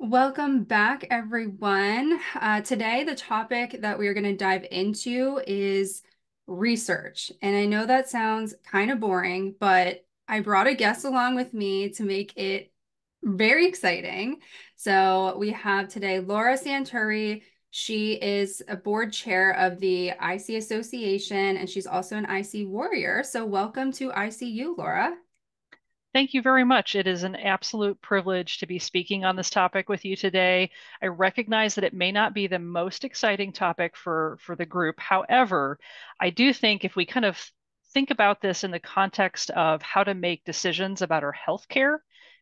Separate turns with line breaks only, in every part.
Welcome back, everyone. Today, the topic that we are going to dive into is research. And I know that sounds kind of boring, but I brought a guest along with me to make it very exciting. So we have today Laura Santurri. She is a board chair of the IC Association, and she's also an IC warrior. So welcome to ICU, Laura.
Thank you very much. It is an absolute privilege to be speaking on this topic with you today. I recognize that it may not be the most exciting topic for the group. However, I do think if we kind of think about this in the context of how to make decisions about our healthcare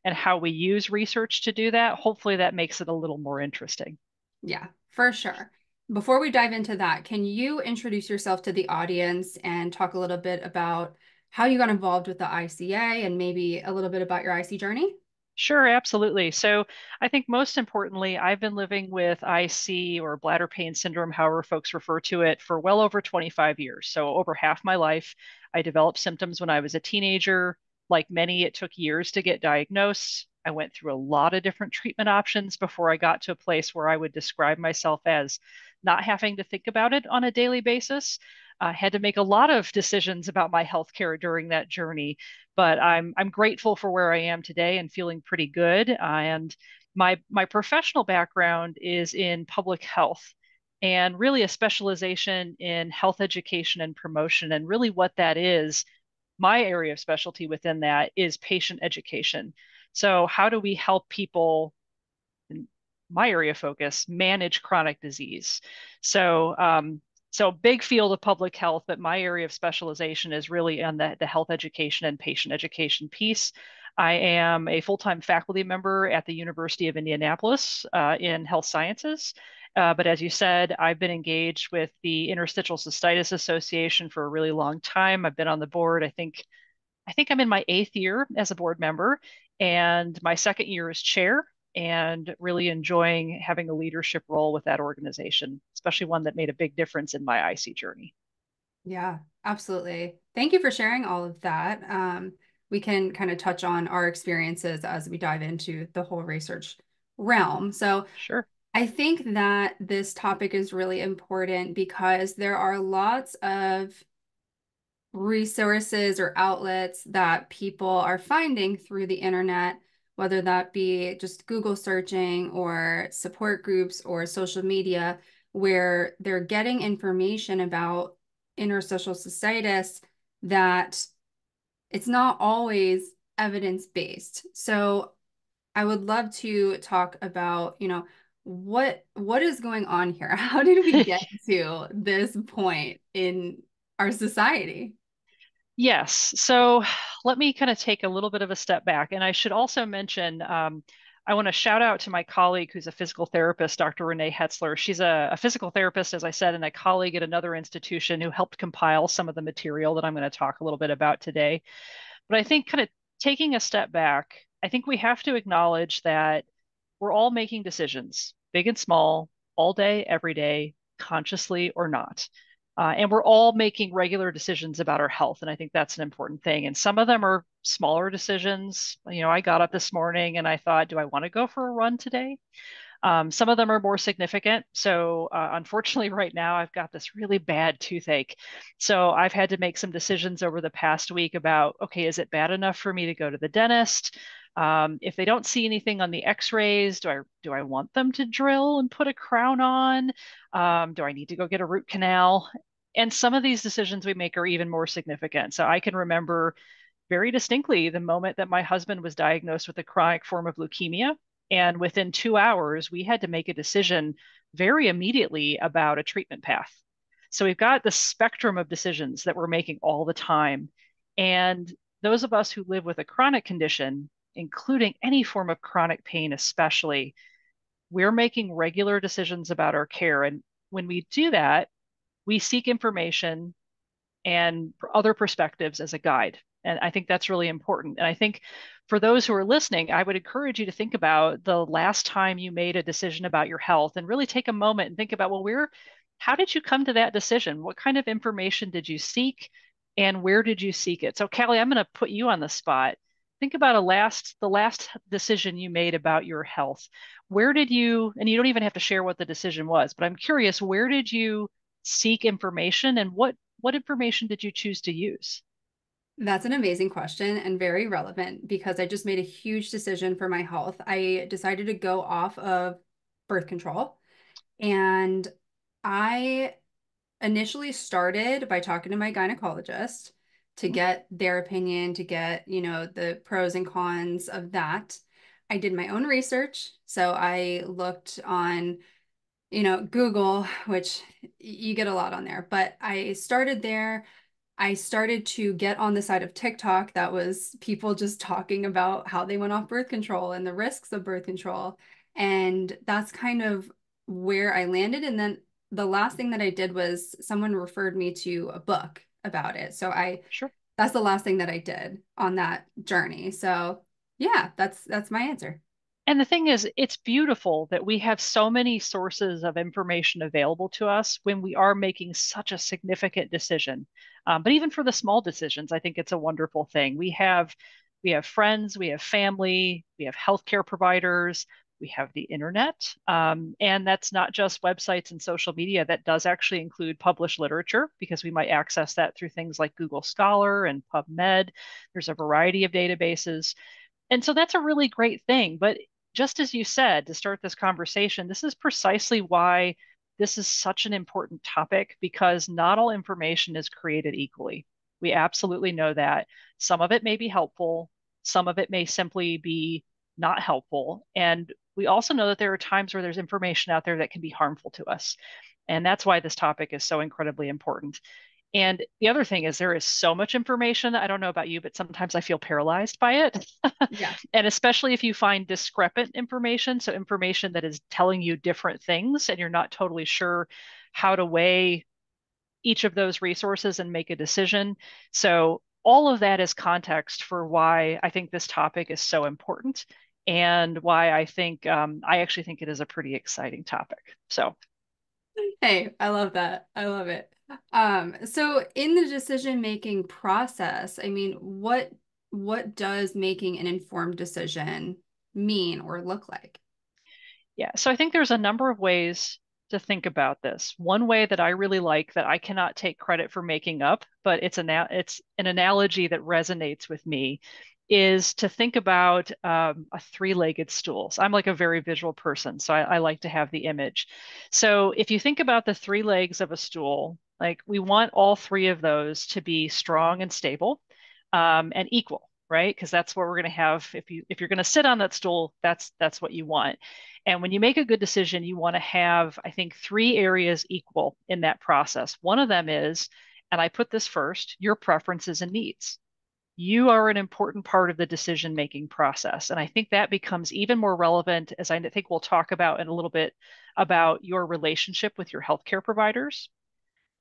and how we use research to do that, hopefully that makes it a little more interesting.
Yeah, for sure. Before we dive into that, can you introduce yourself to the audience and talk a little bit about how you got involved with the ICA and maybe a little bit about your IC journey?
Sure, absolutely. So I think most importantly, I've been living with IC or bladder pain syndrome, however folks refer to it, for well over 25 years. So over half my life, I developed symptoms when I was a teenager. Like many, it took years to get diagnosed. I went through a lot of different treatment options before I got to a place where I would describe myself as not having to think about it on a daily basis. I had to make a lot of decisions about my healthcare during that journey, but I'm grateful for where I am today and feeling pretty good. And my professional background is in public health and really a specialization in health education and promotion. And really what that is, my area of specialty within that is patient education. So how do we help people in my area of focus manage chronic disease? So so big field of public health, but my area of specialization is really on the health education and patient education piece. I am a full-time faculty member at the University of Indianapolis in health sciences. But as you said, I've been engaged with the Interstitial Cystitis Association for a really long time. I've been on the board. I think I'm in my eighth year as a board member, and my second year as chair, and really enjoying having a leadership role with that organization, especially one that made a big difference in my IC journey.
Yeah, absolutely. Thank you for sharing all of that. We can kind of touch on our experiences as we dive into the whole research realm. So
Sure.
I think that this topic is really important because there are lots of resources or outlets that people are finding through the internet, whether that be just Google searching or support groups or social media, where they're getting information about interstitial cystitis that it's not always evidence-based. So I would love to talk about, what is going on here? How did we get to this point in our society?
Yes. So let me kind of take a little bit of a step back. And I should also mention, I want to shout out to my colleague who's a physical therapist, Dr. Renee Hetzler. She's a physical therapist, as I said, and a colleague at another institution who helped compile some of the material that I'm going to talk a little bit about today. But I think kind of taking a step back, I think we have to acknowledge that we're all making decisions, big and small, all day, every day, consciously or not. And we're all making regular decisions about our health. And I think that's an important thing. And some of them are smaller decisions. I got up this morning and I thought, do I want to go for a run today? Some of them are more significant. So, unfortunately, right now, I've got this really bad toothache. So, I've had to make some decisions over the past week about, okay, is it bad enough for me to go to the dentist? If they don't see anything on the x-rays, do I want them to drill and put a crown on? Do I need to go get a root canal? And some of these decisions we make are even more significant. So I can remember very distinctly the moment that my husband was diagnosed with a chronic form of leukemia. And within 2 hours, we had to make a decision very immediately about a treatment path. So we've got the spectrum of decisions that we're making all the time. And those of us who live with a chronic condition, including any form of chronic pain, especially, we're making regular decisions about our care. And when we do that, we seek information and other perspectives as a guide. And I think that's really important. And I think for those who are listening, I would encourage you to think about the last time you made a decision about your health and really take a moment and think about, well, how did you come to that decision? What kind of information did you seek and where did you seek it? So, Callie, I'm going to put you on the spot. think about the last decision you made about your health. Where did you, and you don't even have to share what the decision was, but I'm curious, where did you seek information and what information did you choose to use?
That's an amazing question and very relevant because I just made a huge decision for my health. I decided to go off of birth control, and I initially started by talking to my gynecologist to get their opinion, to get, the pros and cons of that. I did my own research. So I looked on, Google, which you get a lot on there, but I started there. I started to get on the side of TikTok that was people just talking about how they went off birth control and the risks of birth control. And that's kind of where I landed. And then the last thing that I did was someone referred me to a book about it. So
Sure.
that's the last thing that I did on that journey. So yeah, that's my answer.
And the thing is, it's beautiful that we have so many sources of information available to us when we are making such a significant decision. But even for the small decisions, I think it's a wonderful thing. We have friends, we have family, we have healthcare providers, we have the internet, and that's not just websites and social media. That does actually include published literature because we might access that through things like Google Scholar and PubMed. There's a variety of databases. And so that's a really great thing. But just as you said to start this conversation, this is precisely why this is such an important topic because not all information is created equally. We absolutely know that. Some of it may be helpful, some of it may simply be not helpful. And we also know that there are times where there's information out there that can be harmful to us. And that's why this topic is so incredibly important. And the other thing is there is so much information. I don't know about you, but sometimes I feel paralyzed by it.
Yeah.
And especially if you find discrepant information, so information that is telling you different things and you're not totally sure how to weigh each of those resources and make a decision. So all of that is context for why I think this topic is so important and why I actually think it is a pretty exciting topic. So
Hey, I love that. I love it. So in the decision-making process, I mean, what does making an informed decision mean or look like?
yeah, so I think there's a number of ways to think about this. One way that I really like that I cannot take credit for making up, but it's an analogy that resonates with me, is to think about a three-legged stool. So I'm like a very visual person, so I like to have the image. So if you think about the three legs of a stool, like we want all three of those to be strong and stable and equal, right? Because that's what we're going to have if you're going to sit on that stool, that's what you want. And when you make a good decision, you want to have, I think, three areas equal in that process. One of them is, and I put this first, your preferences and needs. You are an important part of the decision-making process. And I think that becomes even more relevant as I think we'll talk about in a little bit about your relationship with your healthcare providers.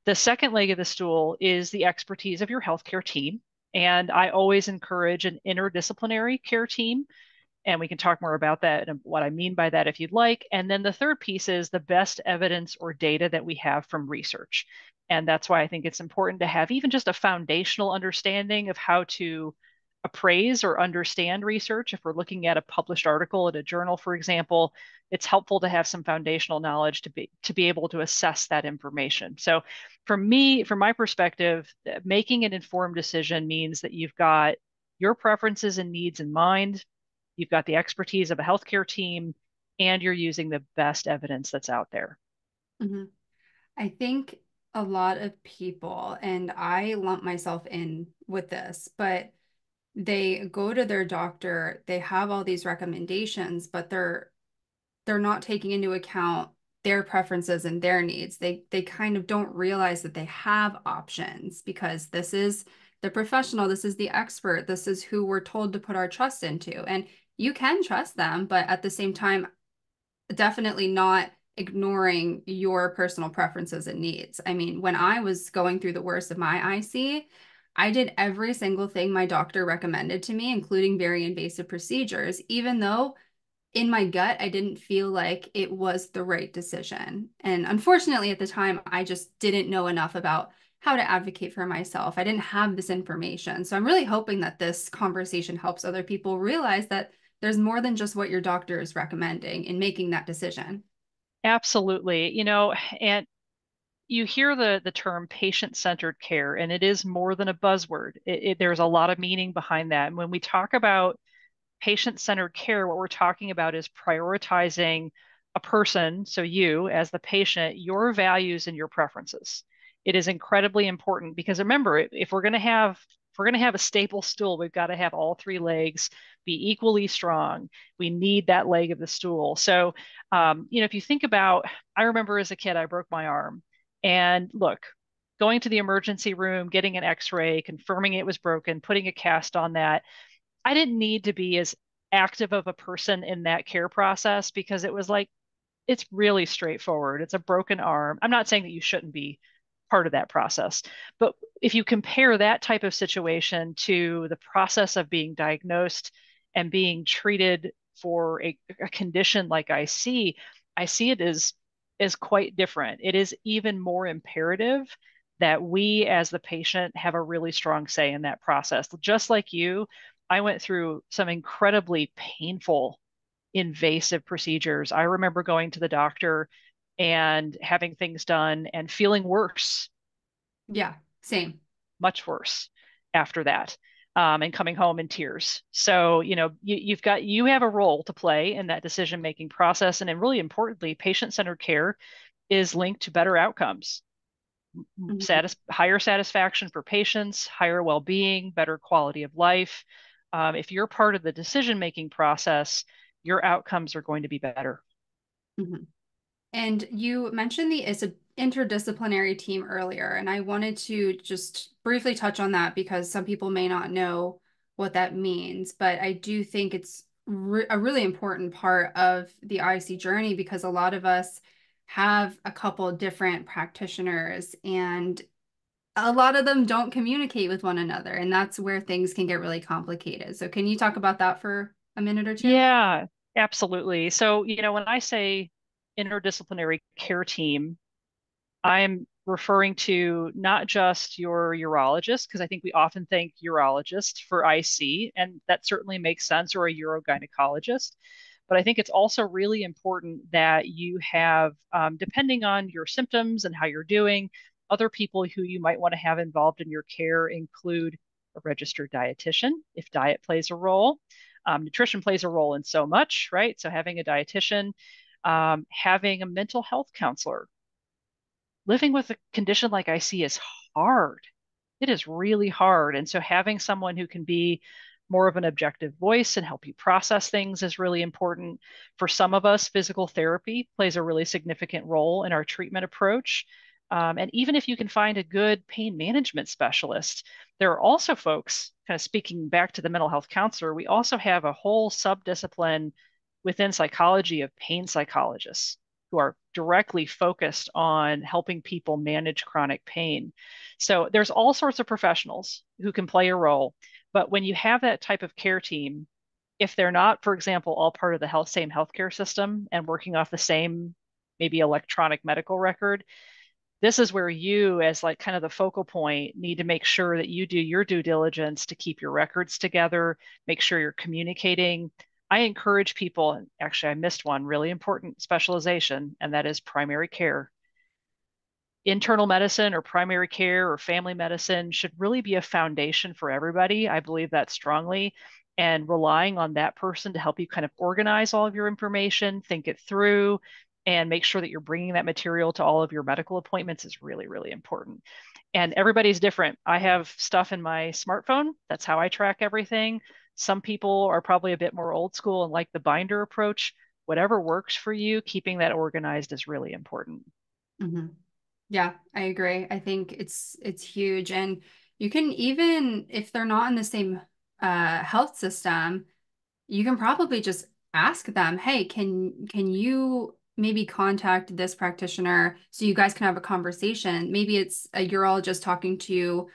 The second leg of the stool is the expertise of your healthcare team. And I always encourage an interdisciplinary care team, and we can talk more about that and what I mean by that if you'd like. And then the third piece is the best evidence or data that we have from research. And that's why I think it's important to have even just a foundational understanding of how to appraise or understand research. If we're looking at a published article in a journal, for example, it's helpful to have some foundational knowledge to be able to assess that information. So for me, from my perspective, making an informed decision means that you've got your preferences and needs in mind, you've got the expertise of a healthcare team, and you're using the best evidence that's out there.
Mhm. I think a lot of people, and I lump myself in with this, but they go to their doctor, they have all these recommendations, but they're not taking into account their preferences and their needs. They kind of don't realize that they have options because this is the professional, this is the expert, this is who we're told to put our trust into. And you can trust them, but at the same time, definitely not ignoring your personal preferences and needs. I mean, when I was going through the worst of my IC, I did every single thing my doctor recommended to me, including very invasive procedures, even though in my gut, I didn't feel like it was the right decision. And unfortunately, at the time, I just didn't know enough about how to advocate for myself. I didn't have this information. So I'm really hoping that this conversation helps other people realize that there's more than just what your doctor is recommending in making that decision.
Absolutely. And you hear the term patient-centered care, and it is more than a buzzword. There's a lot of meaning behind that. And when we talk about patient-centered care, what we're talking about is prioritizing a person, so you as the patient, your values and your preferences. It is incredibly important because remember, if we're going to have a stable stool, we've got to have all three legs be equally strong. We need that leg of the stool. So, if you think about, I remember as a kid, I broke my arm, and look, going to the emergency room, getting an X-ray, confirming it was broken, putting a cast on that. I didn't need to be as active of a person in that care process because it was like, it's really straightforward. It's a broken arm. I'm not saying that you shouldn't be part of that process, but if you compare that type of situation to the process of being diagnosed and being treated for a condition like I see it as quite different. It is even more imperative that we as the patient have a really strong say in that process. Just like you, I went through some incredibly painful, invasive procedures. I remember going to the doctor and having things done and feeling worse,
Yeah, same.
much worse after that, and coming home in tears. So, you have a role to play in that decision-making process. And then really importantly, patient-centered care is linked to better outcomes,
Mhm.
higher satisfaction for patients, higher well-being, better quality of life. If you're part of the decision-making process, your outcomes are going to be better.
Mhm. And you mentioned the it's a interdisciplinary team earlier, and I wanted to just briefly touch on that because some people may not know what that means, but I do think it's a really important part of the IC journey because a lot of us have a couple different practitioners and a lot of them don't communicate with one another, and that's where things can get really complicated. So can you talk about that for a minute or two?
Yeah, absolutely. So, when I say interdisciplinary care team, I'm referring to not just your urologist, because I think we often think urologist for IC, and that certainly makes sense, or a urogynecologist. But I think it's also really important that you have, depending on your symptoms and how you're doing, other people who you might want to have involved in your care include a registered dietitian, if diet plays a role. Nutrition plays a role in so much, right? So having a dietitian, having a mental health counselor. Living with a condition like I see is hard. It is really hard. And so having someone who can be more of an objective voice and help you process things is really important. For some of us, physical therapy plays a really significant role in our treatment approach. And even if you can find a good pain management specialist, there are also folks, kind of speaking back to the mental health counselor, we also have a whole subdiscipline within psychology of pain psychologists who are directly focused on helping people manage chronic pain. So there's all sorts of professionals who can play a role. But when you have that type of care team, if they're not, for example, all part of the same healthcare system and working off the same maybe electronic medical record, this is where you, as like kind of the focal point, need to make sure that you do your due diligence to keep your records together, make sure you're communicating. I encourage people, and actually, I missed one really important specialization, and that is primary care. Internal medicine or primary care or family medicine should really be a foundation for everybody. I believe that strongly. And relying on that person to help you kind of organize all of your information, think it through, and make sure that you're bringing that material to all of your medical appointments is really, really important. And everybody's different. I have stuff in my smartphone. That's how I track everything. Some people are probably a bit more old school and like the binder approach. Whatever works for you, keeping that organized is really important.
Mhm. Yeah, I agree. I think it's huge. And you can even, if they're not in the same health system, you can probably just ask them, hey, can you maybe contact this practitioner so you guys can have a conversation? Maybe it's a urologist talking to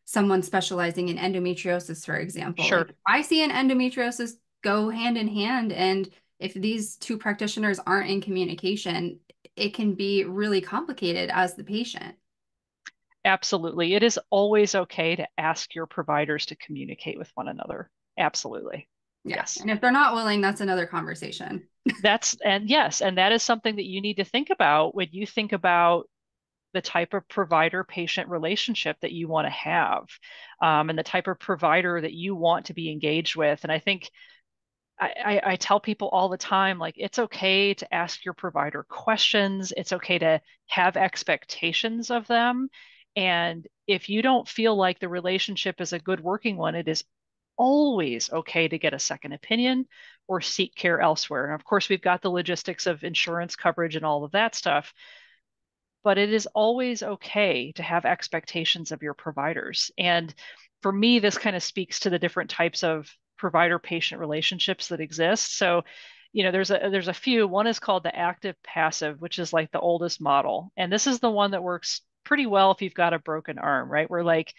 someone specializing in endometriosis, for example.
Sure.
Like I see an endometriosis go hand in hand, and if these two practitioners aren't in communication, it can be really complicated as the patient.
Absolutely. It is always okay to ask your providers to communicate with one another. Absolutely.
Yeah.
Yes.
And if they're not willing, that's another conversation.
And yes, and that is something that you need to think about when you think about the type of provider patient relationship that you want to have, and the type of provider that you want to be engaged with. And I think I tell people all the time, like, it's okay to ask your provider questions. It's okay to have expectations of them. And if you don't feel like the relationship is a good working one, it is always okay to get a second opinion or seek care elsewhere. And of course, we've got the logistics of insurance coverage and all of that stuff, but it is always okay to have expectations of your providers. And for me, this kind of speaks to the different types of provider patient relationships that exist. So, there's a few. One is called the active passive, which is like the oldest model. And this is the one that works pretty well if you've got a broken arm, right? Where like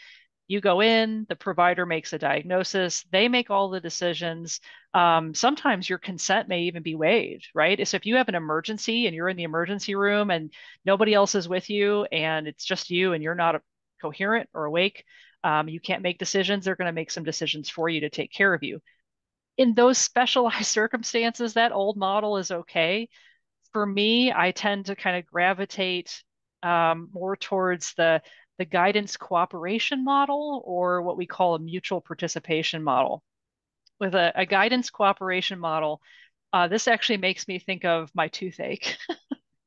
you go in, the provider makes a diagnosis, they make all the decisions. Sometimes your consent may even be waived, right? So if you have an emergency and you're in the emergency room and nobody else is with you and it's just you and you're not coherent or awake, you can't make decisions, they're going to make some decisions for you to take care of you. In those specialized circumstances, that old model is okay. For me, I tend to kind of gravitate more towards the guidance cooperation model, or what we call a mutual participation model. With a guidance cooperation model, this actually makes me think of my toothache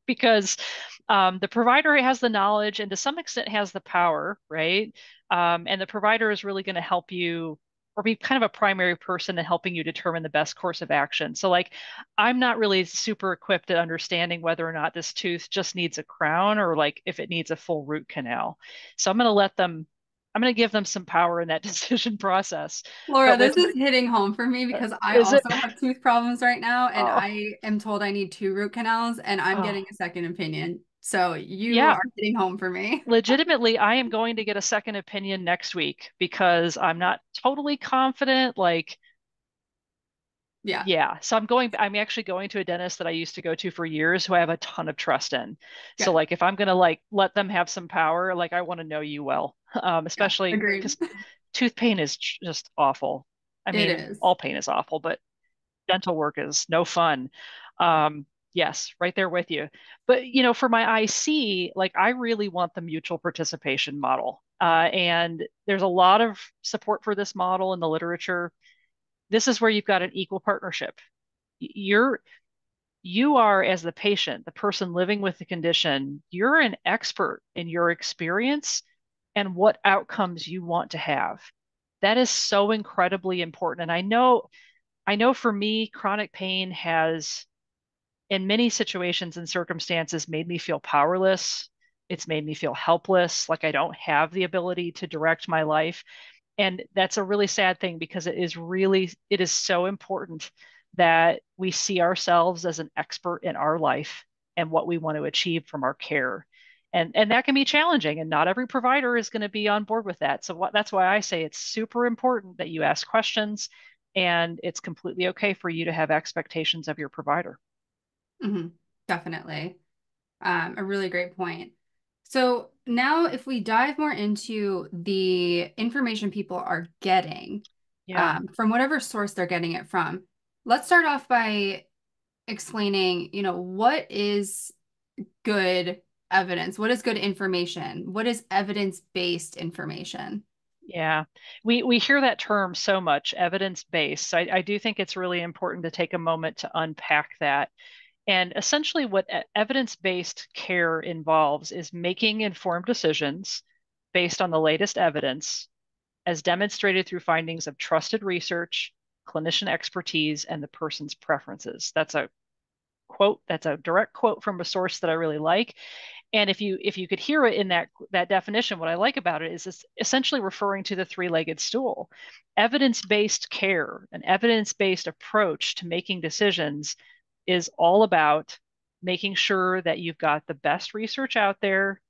because the provider has the knowledge and to some extent has the power, right? And the provider is really going to help you or be kind of a primary person in helping you determine the best course of action. So, like, I'm not really super equipped at understanding whether or not this tooth just needs a crown or like if it needs a full root canal. So, I'm going to give them some power in that decision process.
Laura,
But
this
with,
is hitting home for me because I
is it?
also have tooth problems right now, and
Oh,
I am told I need two root canals, and I'm
oh,
getting a second opinion. So you
yeah.
are hitting home for me.
Legitimately, I am going to get a second opinion next week because I'm not totally confident. Like,
Yeah,
yeah. So I'm actually going to a dentist that I used to go to for years who I have a ton of trust in. So
good.
like if I'm gonna like let them have some power, like I want to know you well.
Yeah,
Especially
agreed.
because tooth pain is just awful. I
It
mean,
is.
all pain is awful, but dental work is no fun. Um, yes, right there with you. But for my IC, like I really want the mutual participation model. And there's a lot of support for this model in the literature. This is where you've got an equal partnership. You're you are, as the patient, the person living with the condition, you're an expert in your experience and what outcomes you want to have. That is so incredibly important. And I know for me, chronic pain has, in many situations and circumstances, made me feel powerless. It's made me feel helpless, like I don't have the ability to direct my life. And that's a really sad thing because it is so important that we see ourselves as an expert in our life and what we want to achieve from our care. And that can be challenging, and not every provider is going to be on board with that. So that's why I say it's super important that you ask questions, and it's completely okay for you to have expectations of your provider.
Hmm. Definitely. A really great point. So now if we dive more into the information people are getting,
Yeah.
from whatever source they're getting it from, let's start off by explaining, what is good evidence? What is good information? What is evidence-based information?
Yeah, we hear that term so much, evidence-based. So I do think it's really important to take a moment to unpack that. And essentially, what evidence-based care involves is making informed decisions based on the latest evidence, as demonstrated through findings of trusted research, clinician expertise, and the person's preferences. That's a direct quote from a source that I really like. And if you could hear it in that definition, what I like about it is it's essentially referring to the three-legged stool. Evidence-based care, an evidence-based approach to making decisions is all about making sure that you've got the best research out there,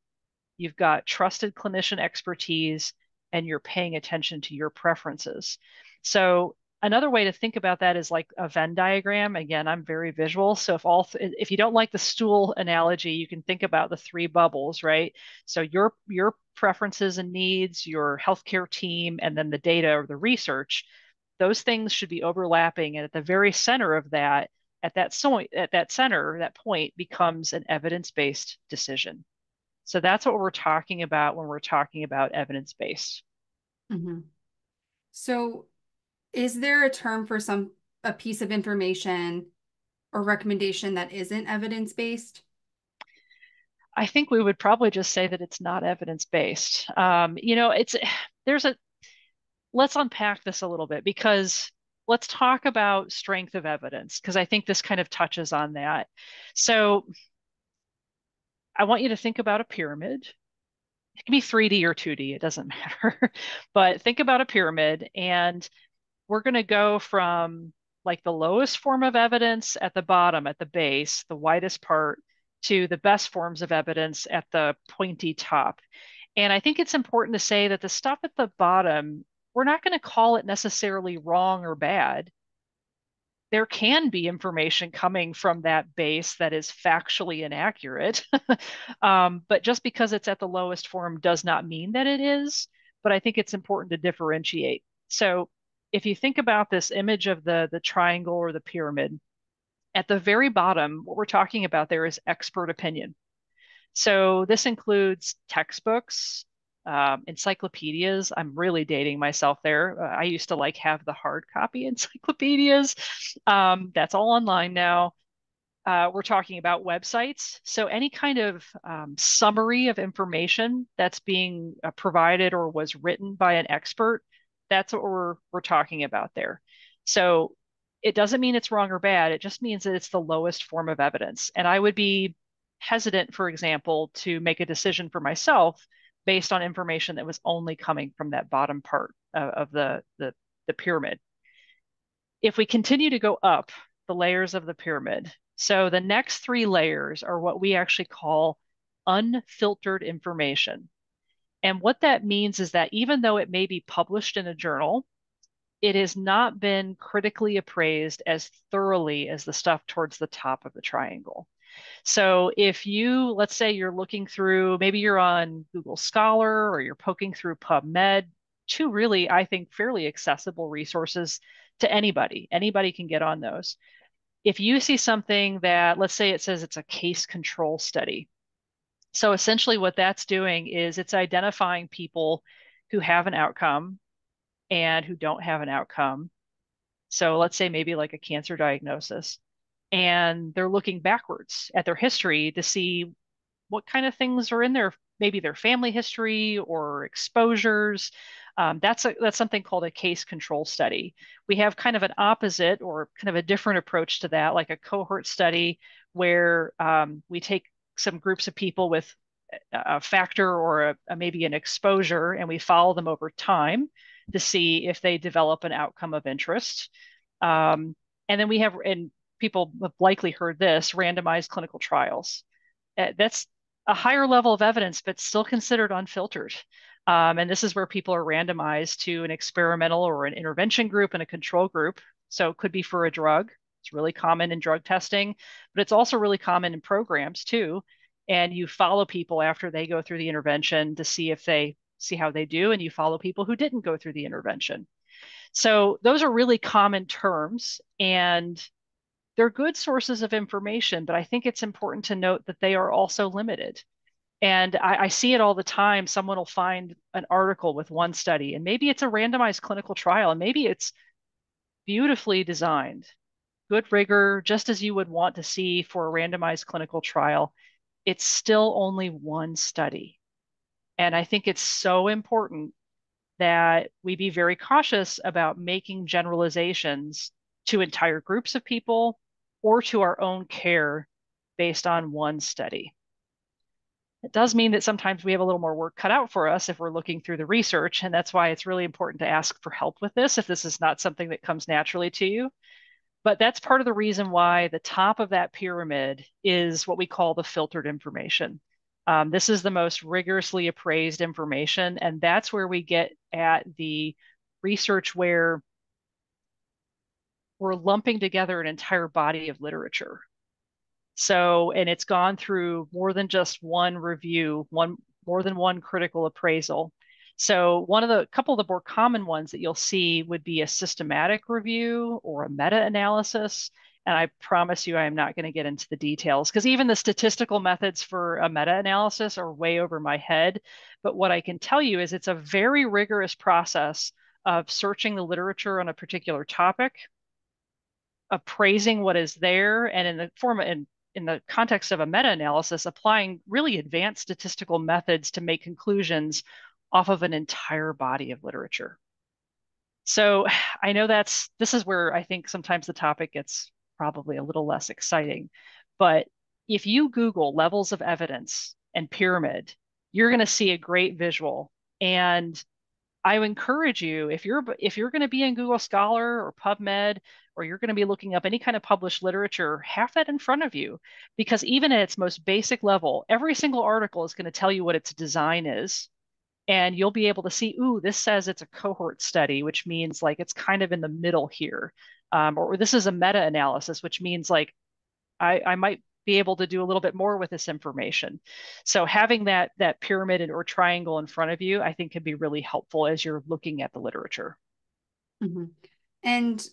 you've got trusted clinician expertise, and you're paying attention to your preferences. So another way to think about that is like a Venn diagram. Again, I'm very visual. So if you don't like the stool analogy, you can think about the three bubbles, right? So your preferences and needs, your healthcare team, and then the data or the research, those things should be overlapping. And at the very center of that, at that center, that point becomes an evidence-based decision. So that's what we're talking about when we're talking about evidence-based.
Mm-hmm. So is there a term for a piece of information or recommendation that isn't evidence-based?
I think we would probably just say that it's not evidence-based. It's there's a let's unpack this a little bit because let's talk about strength of evidence because I think this kind of touches on that. So I want you to think about a pyramid. It can be 3D or 2D, it doesn't matter. But think about a pyramid, and we're going to go from like the lowest form of evidence at the bottom, at the base, the widest part, to the best forms of evidence at the pointy top. And I think it's important to say that the stuff at the bottom, we're not going to call it necessarily wrong or bad. There can be information coming from that base that is factually inaccurate. But just because it's at the lowest form does not mean that it is. But I think it's important to differentiate. So if you think about this image of the triangle or the pyramid, at the very bottom, what we're talking about there is expert opinion. So this includes textbooks, encyclopedias. I'm really dating myself there. I used to like have the hard copy encyclopedias. That's all online now. We're talking about websites. So any kind of summary of information that's being provided or was written by an expert, that's what we're talking about there. So it doesn't mean it's wrong or bad. It just means that it's the lowest form of evidence. And I would be hesitant, for example, to make a decision for myself based on information that was only coming from that bottom part of the pyramid. If we continue to go up the layers of the pyramid, so the next three layers are what we actually call unfiltered information. And what that means is that even though it may be published in a journal, it has not been critically appraised as thoroughly as the stuff towards the top of the triangle. So if you, let's say you're looking through, maybe you're on Google Scholar or you're poking through PubMed, two really, I think, fairly accessible resources to anybody. Anybody can get on those. If you see something that, let's say it says it's a case control study. So essentially what that's doing is it's identifying people who have an outcome and who don't have an outcome. So let's say maybe like a cancer diagnosis, and they're looking backwards at their history to see what kind of things are in there, maybe their family history or exposures. That's something called a case control study. We have kind of an opposite or kind of a different approach to that, like a cohort study where we take some groups of people with a factor or maybe an exposure, and we follow them over time to see if they develop an outcome of interest. And then we have, and people have likely heard this, randomized clinical trials. That's a higher level of evidence, but still considered unfiltered. And this is where people are randomized to an experimental or an intervention group and a control group. So it could be for a drug. It's really common in drug testing, but it's also really common in programs too. And you follow people after they go through the intervention to see if they see how they do, and you follow people who didn't go through the intervention. So those are really common terms, and they're good sources of information, but I think it's important to note that they are also limited. And I see it all the time. Someone will find an article with one study, and maybe it's a randomized clinical trial, and maybe it's beautifully designed, good rigor, just as you would want to see for a randomized clinical trial. It's still only one study. And I think it's so important that we be very cautious about making generalizations to entire groups of people or to our own care based on one study. It does mean that sometimes we have a little more work cut out for us if we're looking through the research, and that's why it's really important to ask for help with this if this is not something that comes naturally to you. But that's part of the reason why the top of that pyramid is what we call the filtered information. This is the most rigorously appraised information, and that's where we get at the research where we're lumping together an entire body of literature. So, and it's gone through more than just one review, more than one critical appraisal. So one of the couple of the more common ones that you'll see would be a systematic review or a meta-analysis. And I promise you, I am not going to get into the details because even the statistical methods for a meta-analysis are way over my head. But what I can tell you is it's a very rigorous process of searching the literature on a particular topic, appraising what is there, and in the context of a meta-analysis, applying really advanced statistical methods to make conclusions off of an entire body of literature. So I know this is where I think sometimes the topic gets probably a little less exciting. But if you Google levels of evidence and pyramid, you're going to see a great visual. And I encourage you, if you're going to be in Google Scholar or PubMed, or you're going to be looking up any kind of published literature, have that in front of you, because even at its most basic level, every single article is going to tell you what its design is, and you'll be able to see, ooh, this says it's a cohort study, which means like it's kind of in the middle here, or this is a meta-analysis, which means like I might be able to do a little bit more with this information. So having that pyramid or triangle in front of you, I think can be really helpful as you're looking at the literature.
Mhm. And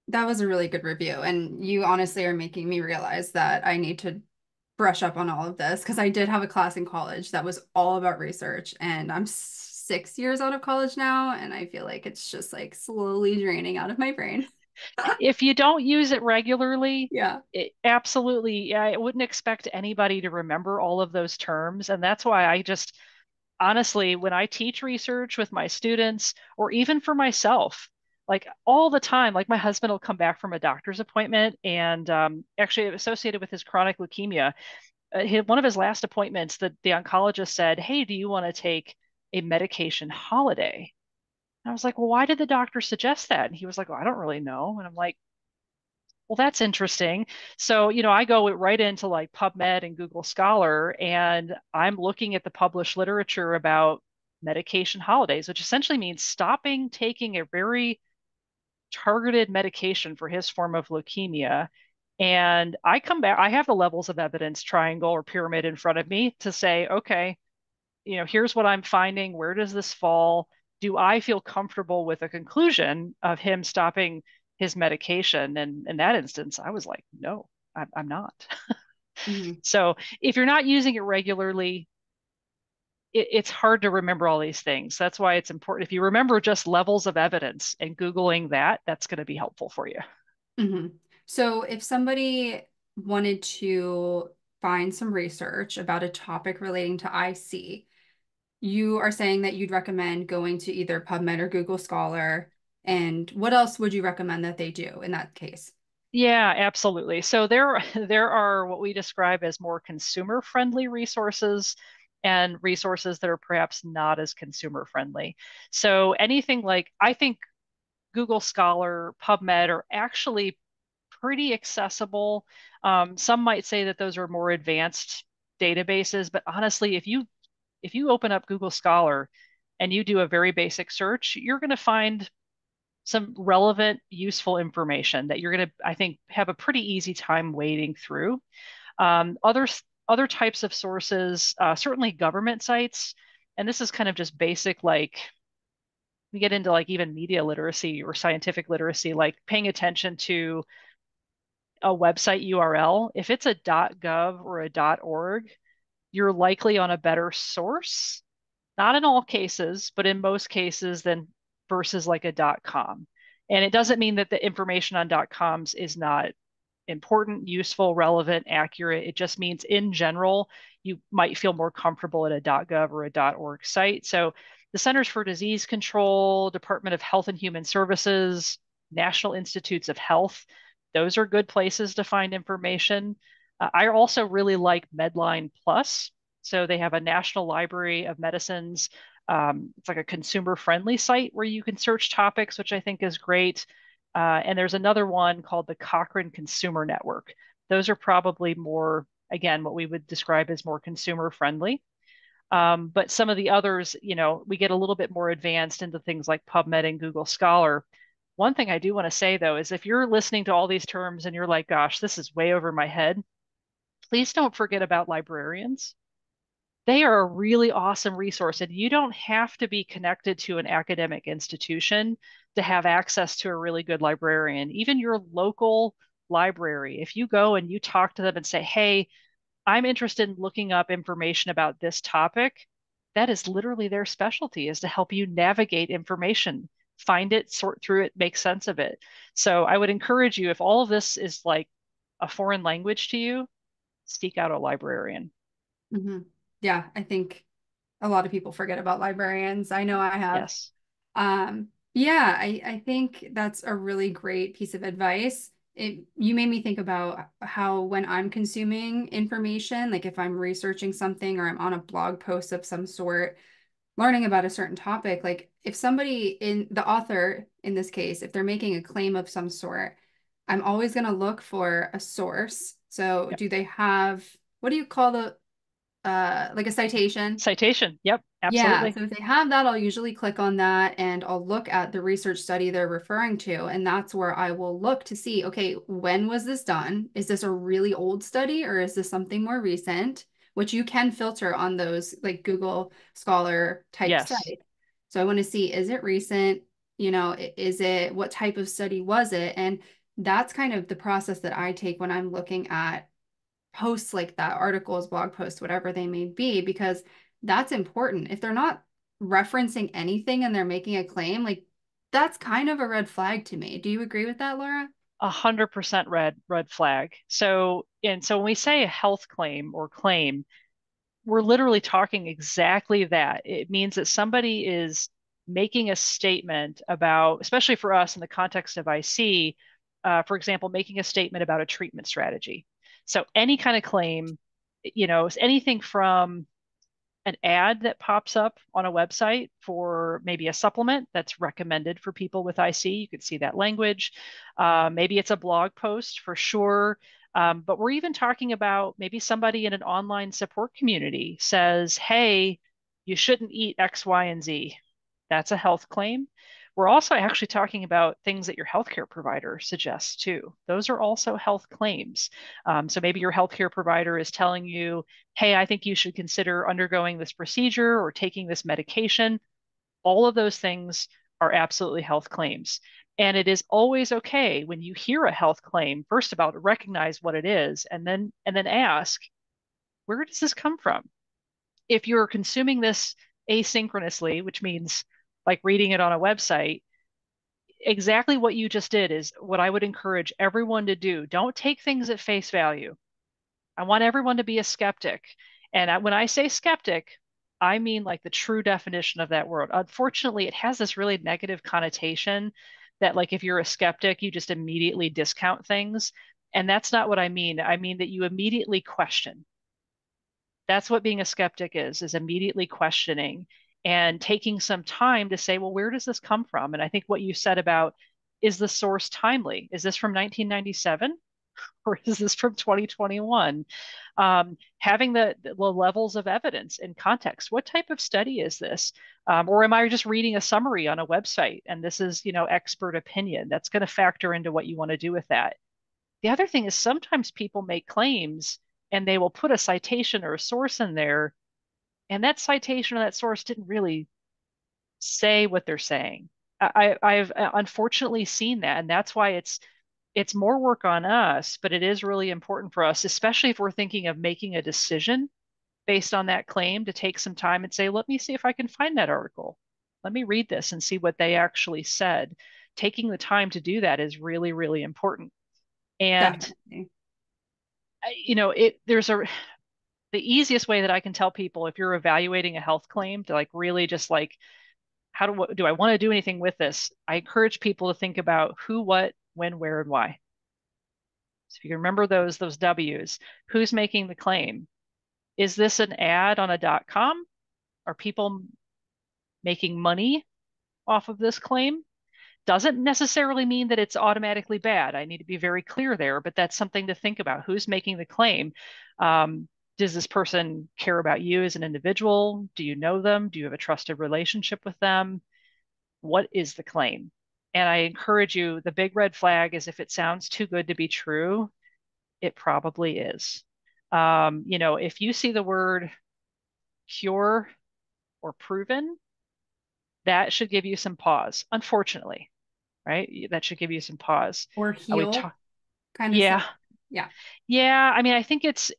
that was a really good review. And you honestly are making me realize that I need to brush up on all of this because I did have a class in college that was all about research. And I'm 6 years out of college now. And I feel like it's just like slowly draining out of my brain.
If you don't use it regularly,
Yeah.
it absolutely, I wouldn't expect anybody to remember all of those terms. And that's why I just honestly, when I teach research with my students or even for myself, like all the time, like my husband will come back from a doctor's appointment and actually associated with his chronic leukemia. One of his last appointments, the oncologist said, "Hey, do you want to take a medication holiday?" And I was like, "Well, why did the doctor suggest that?" And he was like, "Well, I don't really know." And I'm like, well, that's interesting. So, I go right into like PubMed and Google Scholar, and I'm looking at the published literature about medication holidays, which essentially means stopping taking a very targeted medication for his form of leukemia. And I come back, I have the levels of evidence triangle or pyramid in front of me to say, okay, here's what I'm finding. Where does this fall? Do I feel comfortable with a conclusion of him stopping his medication? And in that instance, I was like, no, I'm not.
Mhm.
So if you're not using it regularly, it's hard to remember all these things. That's why it's important. If you remember just levels of evidence and Googling that, that's going to be helpful for you.
Mhm. So if somebody wanted to find some research about a topic relating to IC, you are saying that you'd recommend going to either PubMed or Google Scholar. And what else would you recommend that they do in that case?
Yeah, absolutely. So there, there are what we describe as more consumer friendly resources and resources that are perhaps not as consumer friendly. So anything like, I think Google Scholar, PubMed are actually pretty accessible. Some might say that those are more advanced databases, but honestly, if you open up Google Scholar and you do a very basic search, you're going to find some relevant, useful information that you're going to, I think, have a pretty easy time wading through. Um, other other types of sources, certainly government sites, and this is kind of just basic, like we get into like even media literacy or scientific literacy, like paying attention to a website URL. If it's a .gov or a .org, you're likely on a better source. Not in all cases, but in most cases, than versus like a .com. And it doesn't mean that the information on .coms is not important, useful, relevant, accurate. It just means in general, you might feel more comfortable at a .gov or a .org site. So the Centers for Disease Control, Department of Health and Human Services, National Institutes of Health, those are good places to find information. I also really like Medline Plus. So they have a National Library of Medicines. It's like a consumer friendly site where you can search topics, which I think is great. And there's another one called the Cochrane Consumer Network. Those are probably more, again, what we would describe as more consumer friendly. But some of the others, we get a little bit more advanced into things like PubMed and Google Scholar. One thing I do want to say, though, is if you're listening to all these terms and you're like, gosh, this is way over my head, please don't forget about librarians. They are a really awesome resource, and you don't have to be connected to an academic institution to have access to a really good librarian. Even your local library, if you go and you talk to them and say, "Hey, I'm interested in looking up information about this topic," that is literally their specialty, is to help you navigate information, find it, sort through it, make sense of it. So I would encourage you, if all of this is like a foreign language to you, seek out a librarian.
Hmm. Yeah, I think a lot of people forget about librarians. I know I have.
Yes.
Yeah, I think that's a really great piece of advice. You made me think about how when I'm consuming information, like if I'm researching something or I'm on a blog post of some sort, learning about a certain topic, like if somebody in the author in this case, if they're making a claim of some sort, I'm always going to look for a source. So
Yep.
do they have, what do you call the like a citation?
Citation. Yep.
Yeah,
Absolutely.
so if they have that, I'll usually click on that and I'll look at the research study they're referring to. And that's where I will look to see, okay, when was this done? Is this a really old study or is this something more recent? Which you can filter on those like Google Scholar type
Yes.
sites. So I want to see, is it recent? You know, is it, what type of study was it? And that's kind of the process that I take when I'm looking at posts like that, articles, blog posts, whatever they may be, because that's important. If they're not referencing anything and they're making a claim, like that's kind of a red flag to me. Do you agree with that, Laura?
100% red flag. So when we say a health claim or claim, we're literally talking exactly that. It means that somebody is making a statement about, especially for us in the context of IC, for example, making a statement about a treatment strategy. So any kind of claim, anything from an ad that pops up on a website for maybe a supplement that's recommended for people with IC. You could see that language. Maybe it's a blog post for sure. But we're even talking about maybe somebody in an online support community says, hey, you shouldn't eat X, Y, and Z. That's a health claim. We're also actually talking about things that your healthcare provider suggests too. Those are also health claims. So maybe your healthcare provider is telling you, hey, I think you should consider undergoing this procedure or taking this medication. All of those things are absolutely health claims. And it is always okay when you hear a health claim, first of all, to recognize what it is and then ask, where does this come from? If you're consuming this asynchronously, which means like reading it on a website, exactly what you just did is what I would encourage everyone to do. Don't take things at face value. I want everyone to be a skeptic. And when I say skeptic, I mean like the true definition of that word. Unfortunately, it has this really negative connotation that, like, if you're a skeptic, you just immediately discount things. And that's not what I mean. I mean that you immediately question. That's what being a skeptic is immediately questioning and taking some time to say, well, where does this come from? And I think what you said about, is the source timely? Is this from 1997? Or is this from 2021? Having the levels of evidence and context. What type of study is this? Or am I just reading a summary on a website and this is, expert opinion? That's going to factor into what you want to do with that. The other thing is sometimes people make claims and they will put a citation or a source in there, and that citation or that source didn't really say what they're saying. I've unfortunately seen that, and that's why it's more work on us, but it is really important for us, especially if we're thinking of making a decision based on that claim, to take some time and say, let me see if I can find that article. Let me read this and see what they actually said. Taking the time to do that is really, really important. And
Definitely.
there's the easiest way that I can tell people, if you're evaluating a health claim, to like really just like, how do I want to do anything with this? I encourage people to think about who, what, when, where, and why. So if you remember those W's, who's making the claim? Is this an ad on a .com? Are people making money off of this claim? Doesn't necessarily mean that it's automatically bad. I need to be very clear there, but that's something to think about. Who's making the claim? Um, does this person care about you as an individual? Do you know them? Do you have a trusted relationship with them? What is the claim? And I encourage you, the big red flag is if it sounds too good to be true, it probably is. If you see the word cure, or proven, that should give you some pause, unfortunately, right? That should give you some pause.
Or
We
heal,
talk,
kind of say.
yeah,
Yeah.
yeah. I mean, I think it's,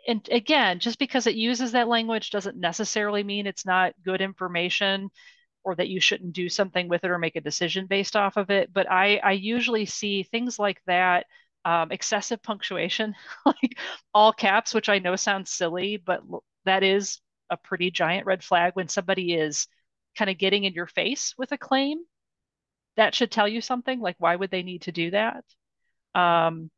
and again, just because it uses that language doesn't necessarily mean it's not good information or that you shouldn't do something with it or make a decision based off of it. But I usually see things like that, excessive punctuation, like all caps, which I know sounds silly, but that is a pretty giant red flag when somebody is kind of getting in your face with a claim. That should tell you something. Like, why would they need to do that? Um,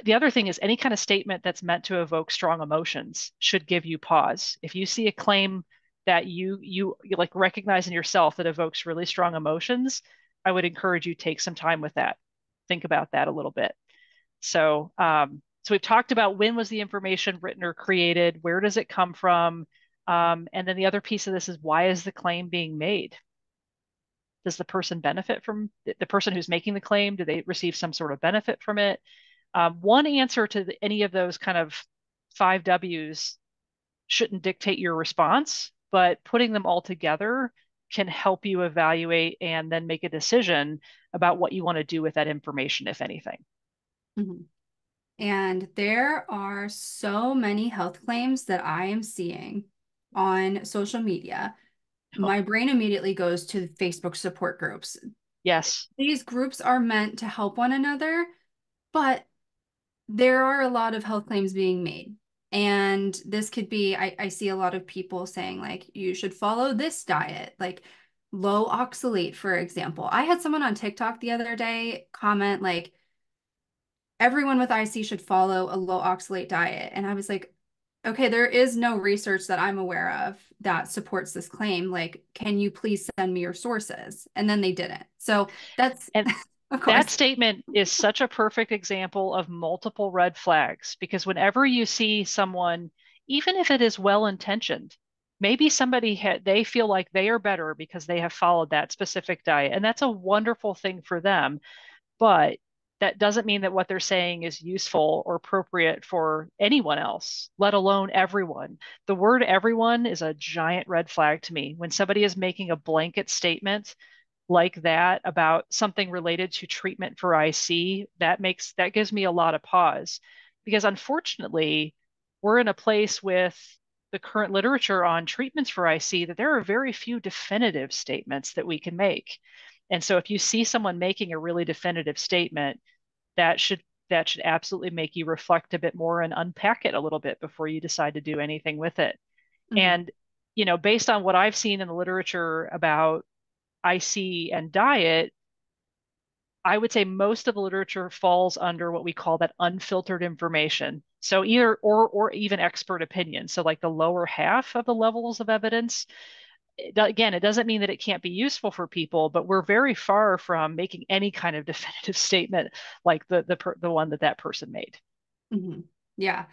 the other thing is any kind of statement that's meant to evoke strong emotions should give you pause. If you see a claim that you like recognize in yourself that evokes really strong emotions, I would encourage you to take some time with that. Think about that a little bit. So we've talked about when was the information written or created, where does it come from, and then the other piece of this is why is the claim being made? Does the person benefit from the person who's making the claim? Do they receive some sort of benefit from it? One answer to any of those kind of five W's shouldn't dictate your response, but putting them all together can help you evaluate and then make a decision about what you want to do with that information, if anything.
Mhm. And there are so many health claims that I am seeing on social media.
Oh,
My brain immediately goes to Facebook support groups.
yes.
These groups are meant to help one another, but there are a lot of health claims being made. And this could be, I see a lot of people saying, like, you should follow this diet, like low oxalate, for example. I had someone on TikTok the other day comment, like, everyone with IC should follow a low oxalate diet. And I was like, okay, there is no research that I'm aware of that supports this claim. Like, can you please send me your sources? And then they didn't. So that's,
And
of
that
course.
statement is such a perfect example of multiple red flags because whenever you see someone, even if it is well intentioned, maybe they feel like they are better because they have followed that specific diet. And that's a wonderful thing for them. But that doesn't mean that what they're saying is useful or appropriate for anyone else, let alone everyone. The word everyone is a giant red flag to me. When somebody is making a blanket statement like that about something related to treatment for IC, that gives me a lot of pause because unfortunately, we're in a place with the current literature on treatments for IC that there are very few definitive statements that we can make. And so if you see someone making a really definitive statement, that should that should absolutely make you reflect a bit more and unpack it a little bit before you decide to do anything with it.
Mhm,
And based on what I've seen in the literature about IC and diet, I would say most of the literature falls under what we call that unfiltered information. So either or even expert opinion. So like the lower half of the levels of evidence. Again, it doesn't mean that it can't be useful for people, but we're very far from making any kind of definitive statement like the one that person made.
mhm. Yeah.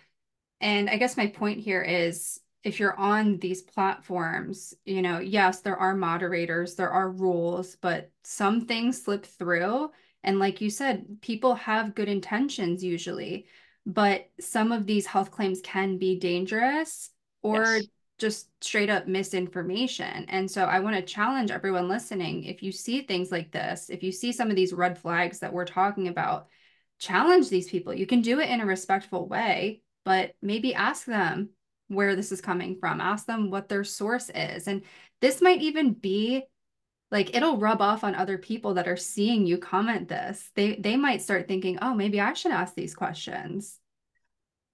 And I guess my point here is if you're on these platforms, yes, there are moderators, there are rules, but some things slip through. And like you said, people have good intentions usually, but some of these health claims can be dangerous or
Yes.
just straight up misinformation. And so I want to challenge everyone listening. If you see things like this, if you see some of these red flags that we're talking about, challenge these people. You can do it in a respectful way, but maybe ask them where this is coming from. Ask them what their source is. And this might even be like it'll rub off on other people that are seeing you comment this. They might start thinking, "Oh, maybe I should ask these questions."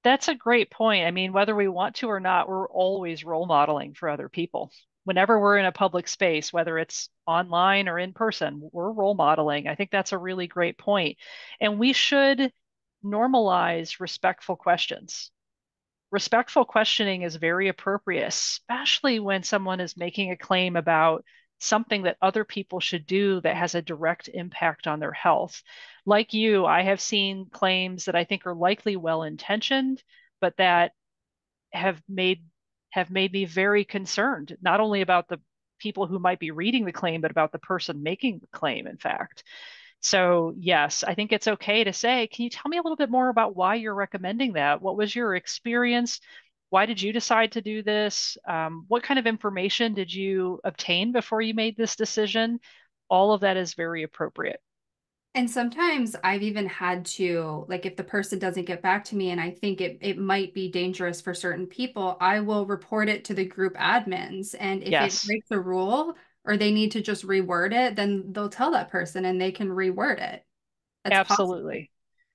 That's a great point. I mean, whether we want to or not, we're always role modeling for other people. Whenever we're in a public space, whether it's online or in person, we're role modeling. I think that's a really great point. And we should normalize respectful questions. Respectful questioning is very appropriate, especially when someone is making a claim about something that other people should do that has a direct impact on their health. Like you, I have seen claims that I think are likely well intentioned, but that have made have made me very concerned, not only about the people who might be reading the claim, but about the person making the claim, in fact. So, yes, I think it's okay to say, can you tell me a little bit more about why you're recommending that? What was your experience? Why did you decide to do this? What kind of information did you obtain before you made this decision? All of that is very appropriate.
And sometimes I've even had to, like, if the person doesn't get back to me and I think it might be dangerous for certain people, I will report it to the group admins. And if it
Yes,
breaks a rule or they need to just reword it, then they'll tell that person and they can reword it. That's possible.
absolutely.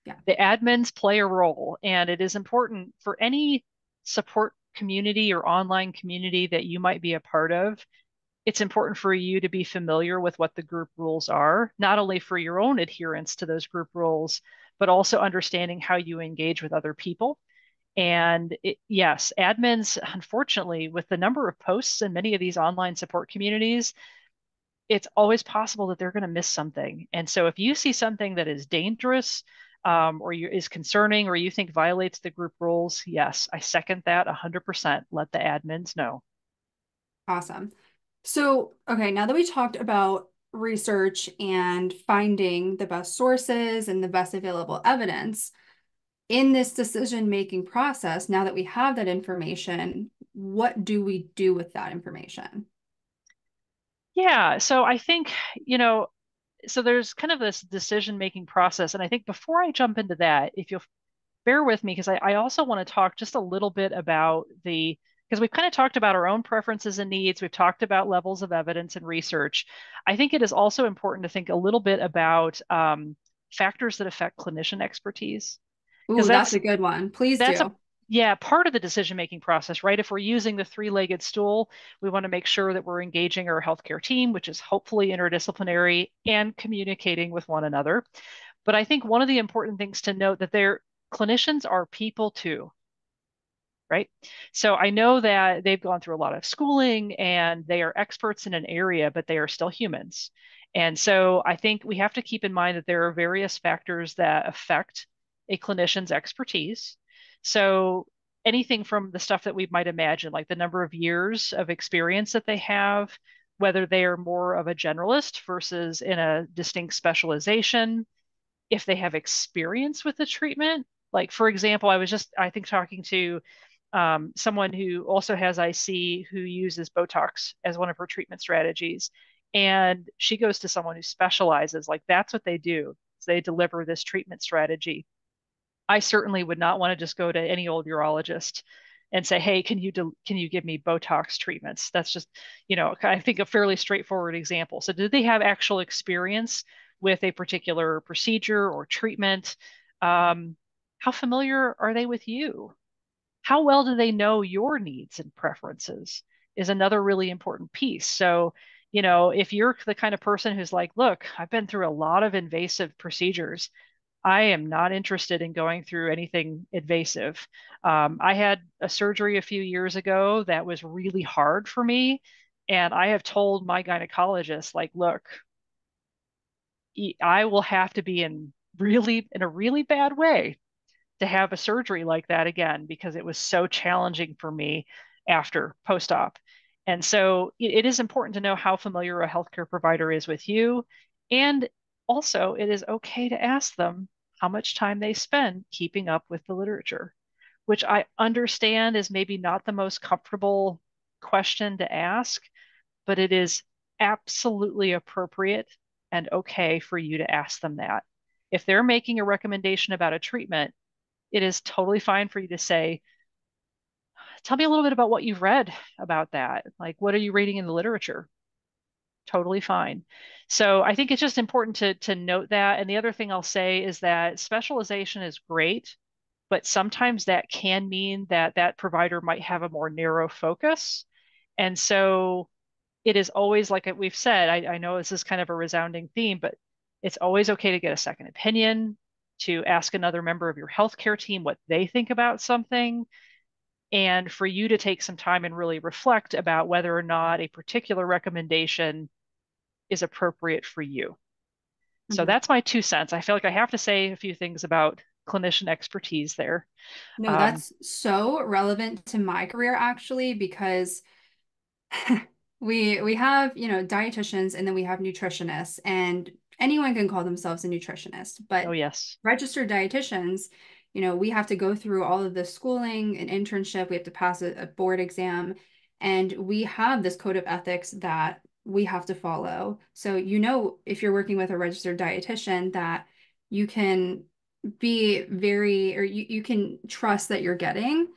Yeah.
The admins play a role, and it is important for any support community or online community that you might be a part of. It's important for you to be familiar with what the group rules are, not only for your own adherence to those group rules, but also understanding how you engage with other people. And yes, admins, unfortunately, with the number of posts in many of these online support communities, it's always possible that they're going to miss something. And so if you see something that is dangerous, is concerning, or you think violates the group rules, yes, I second that 100%. Let the admins know.
Awesome. So, okay, now that we talked about research and finding the best sources and the best available evidence, in this decision-making process, now that we have that information, what do we do with that information?
Yeah, so I think, you know, so there's kind of this decision making process. And I think before I jump into that, if you'll bear with me, because I also want to talk just a little bit about because we've kind of talked about our own preferences and needs, we've talked about levels of evidence and research. I think it is also important to think a little bit about factors that affect clinician expertise, because
Ooh, that's a good one. Please
that's a
do.
yeah, part of the decision making process, right? If we're using the three-legged stool, we want to make sure that we're engaging our healthcare team, which is hopefully interdisciplinary and communicating with one another. But I think one of the important things to note that clinicians are people too, right? So I know that they've gone through a lot of schooling and they are experts in an area, but they are still humans. And so I think we have to keep in mind that there are various factors that affect a clinician's expertise. So anything from the stuff that we might imagine, like the number of years of experience that they have, whether they are more of a generalist versus in a distinct specialization, if they have experience with the treatment. Like, for example, I think, talking to someone who also has IC who uses Botox as one of her treatment strategies. And she goes to someone who specializes, like, that's what they do. They deliver this treatment strategy. I certainly would not want to just go to any old urologist and say, "Hey, can you give me Botox treatments?" That's just, I think a fairly straightforward example. So, do they have actual experience with a particular procedure or treatment? How familiar are they with you? How well do they know your needs and preferences is another really important piece. So, if you're the kind of person who's like, "Look, I've been through a lot of invasive procedures. I am not interested in going through anything invasive. I had a surgery a few years ago that was really hard for me. And I have told my gynecologist, like, look, I will have to be in a really bad way to have a surgery like that again because it was so challenging for me after post-op. And so it is important to know how familiar a healthcare provider is with you. And also, it is okay to ask them how much time they spend keeping up with the literature, which I understand is maybe not the most comfortable question to ask, but it is absolutely appropriate and okay for you to ask them that. If they're making a recommendation about a treatment, it is totally fine for you to say, tell me a little bit about what you've read about that. Like, what are you reading in the literature? Totally fine. So I think it's just important to note that. And the other thing I'll say is that specialization is great, but sometimes that can mean that that provider might have a more narrow focus. And so it is always, like we've said, I know this is kind of a resounding theme, but it's always okay to get a second opinion, to ask another member of your healthcare team what they think about something, and for you to take some time and really reflect about whether or not a particular recommendation is appropriate for you. So
Mhm.
that's my 2 cents. I feel like I have to say a few things about clinician expertise there.
No,
Um,
that's so relevant to my career actually, because we have, dietitians and then we have nutritionists, and anyone can call themselves a nutritionist,
oh,
but
yes.
registered dietitians, we have to go through all of this schooling and internship. We have to pass a board exam, and we have this code of ethics that we have to follow. So, if you're working with a registered dietitian, that you can be very, or you can trust that you're getting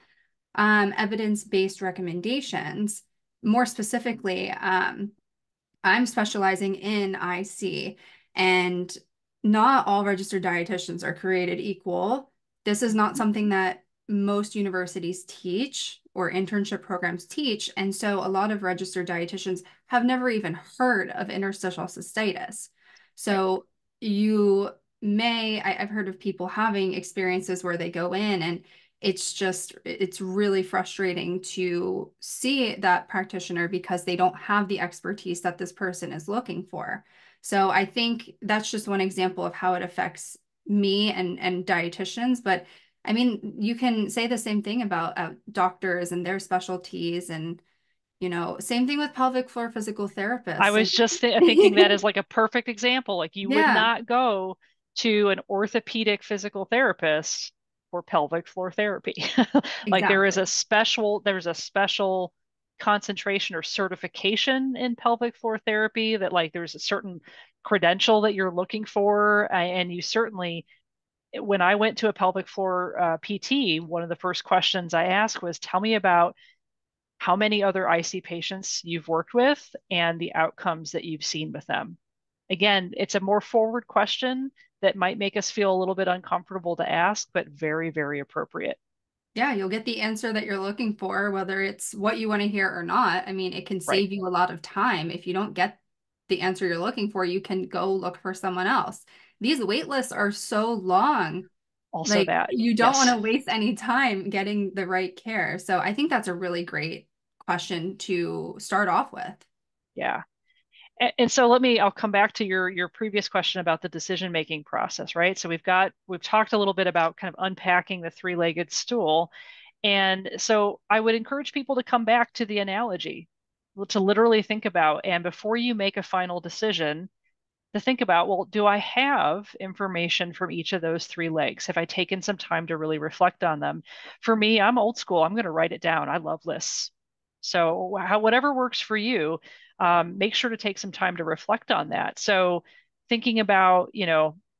evidence-based recommendations. More specifically, I'm specializing in IC, and not all registered dietitians are created equal. This is not something that most universities teach or internship programs teach. And so a lot of registered dietitians have never even heard of interstitial cystitis.
Right.
So I've heard of people having experiences where they go in, and it's really frustrating to see that practitioner because they don't have the expertise that this person is looking for. So I think that's just one example of how it affects me and dietitians. But I mean, you can say the same thing about doctors and their specialties, and same thing with pelvic floor physical
I
therapists.
was just thinking that is like a perfect example. Like you would
Yeah,
not go to an orthopedic physical therapist for pelvic floor therapy. Like
exactly.
there's a special concentration or certification in pelvic floor therapy that like there's a certain credential that you're looking for. And you certainly, when I went to a pelvic floor PT, one of the first questions I asked was, tell me about how many other IC patients you've worked with and the outcomes that you've seen with them. Again, it's a more forward question that might make us feel a little bit uncomfortable to ask, but very, very appropriate.
Yeah, you'll get the answer that you're looking for, whether it's what you want to hear or not. I mean, it can
Right.
save you a lot of time. If you don't get the answer you're looking for, you can go look for someone else. These wait lists are so long.
Also,
Like,
that,
you don't want
yes.
to waste any time getting the right care. So I think that's a really great question to start off with.
Yeah. And so I'll come back to your previous question about the decision-making process, right? So we've talked a little bit about kind of unpacking the three-legged stool. And so I would encourage people to come back to the analogy, to literally think about, and before you make a final decision, to think about, well, do I have information from each of those three legs? Have I taken some time to really reflect on them? For me, I'm old school. I'm going to write it down. I love lists. So whatever works for you, make sure to take some time to reflect on that. So thinking about,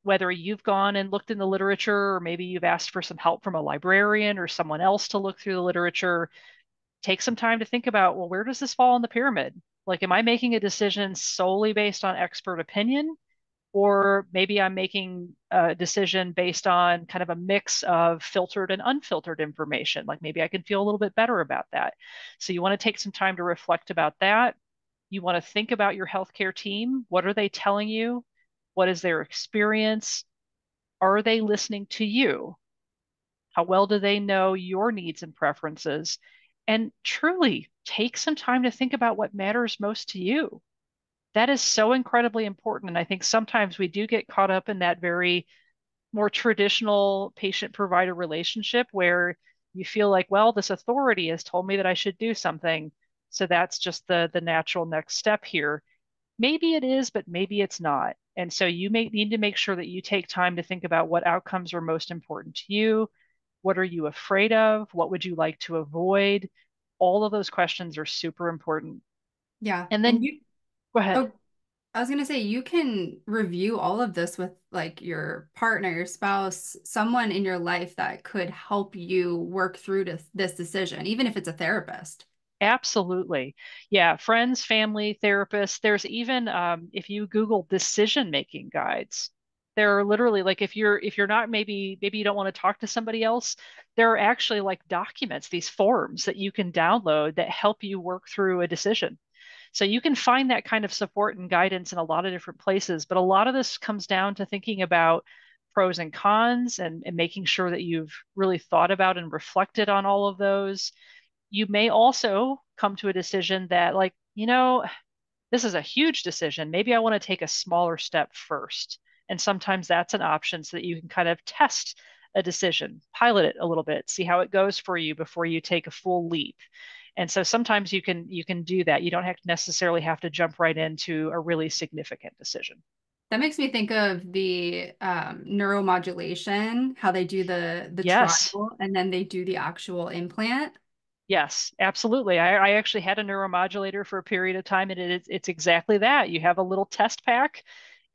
whether you've gone and looked in the literature, or maybe you've asked for some help from a librarian or someone else to look through the literature, take some time to think about, well, where does this fall in the pyramid? Like, am I making a decision solely based on expert opinion? Or maybe I'm making a decision based on kind of a mix of filtered and unfiltered information. Like maybe I can feel a little bit better about that. So you want to take some time to reflect about that. You want to think about your healthcare team. What are they telling you? What is their experience? Are they listening to you? How well do they know your needs and preferences? And truly take some time to think about what matters most to you. That is so incredibly important. And I think sometimes we do get caught up in that very more traditional patient provider relationship where you feel like, well, this authority has told me that I should do something. So that's just the natural next step here. Maybe it is, but maybe it's not. And so you may need to make sure that you take time to think about what outcomes are most important to you. What are you afraid of? What would you like to avoid? All of those questions are super important.
Yeah.
And
And
then go ahead.
oh, I was gonna say, you can review all of this with like your partner, your spouse, someone in your life that could help you work through this decision, even if it's a therapist.
Absolutely. Yeah, friends, family, therapists. There's even if you Google decision making guides, there are literally like if you're not maybe you don't want to talk to somebody else, there are actually like documents, these forms that you can download that help you work through a decision. So you can find that kind of support and guidance in a lot of different places, but a lot of this comes down to thinking about pros and cons and making sure that you've really thought about and reflected on all of those. You may also come to a decision that, like, this is a huge decision. Maybe I want to take a smaller step first. And sometimes that's an option so that you can kind of test a decision, pilot it a little bit, see how it goes for you before you take a full leap. And so sometimes you can do that. You don't have to necessarily have to jump right into a really significant decision.
That makes me think of the neuromodulation, how they do the
Yes.
trial and then they do the actual implant.
Yes, absolutely. I actually had a neuromodulator for a period of time, and it's exactly that. You have a little test pack,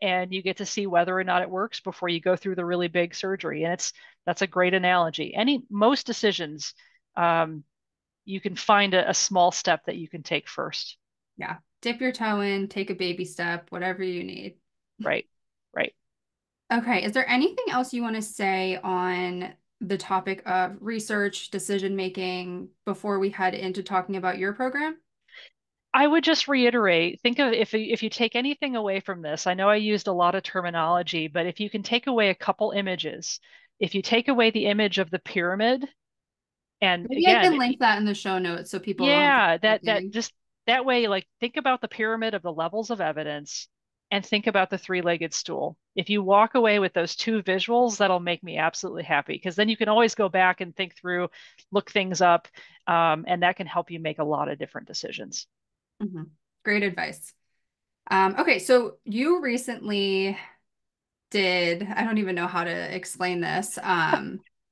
and you get to see whether or not it works before you go through the really big surgery. And that's a great analogy. Most decisions, um, you can find a small step that you can take first.
Yeah. Dip your toe in, take a baby step, whatever you need.
Right, right.
Okay. Is there anything else you want to say on the topic of research, decision making before we head into talking about your program?
I would just reiterate, think of if you take anything away from this, I know I used a lot of terminology, but if you can take away a couple images, if you take away the image of the pyramid, and
Maybe I
again,
can link that in the show notes so people don't
yeah,
forget
that
anything.
just that way, like think about the pyramid of the levels of evidence and think about the three-legged stool. If you walk away with those two visuals, that'll make me absolutely happy because then you can always go back and think through, look things up, and that can help you make a lot of different decisions.
Mhm. Great advice. Okay, so you recently did, I don't even know how to explain this.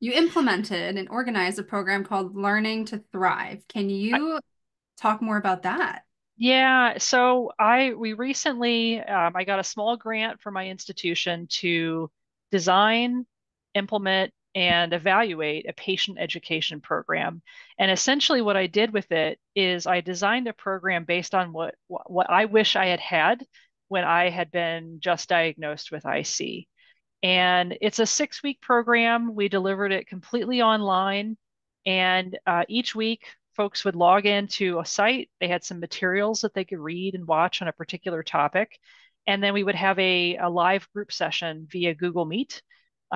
You implemented and organized a program called Learning to Thrive. Can you talk more about that?
Yeah, so we recently I got a small grant from my institution to design, implement, and evaluate a patient education program. And essentially what I did with it is I designed a program based on what I wish I had had when I had been just diagnosed with IC. And it's a 6 week program. We delivered it completely online. And each week, folks would log into a site. They had some materials that they could read and watch on a particular topic. And then we would have a live group session via Google Meet,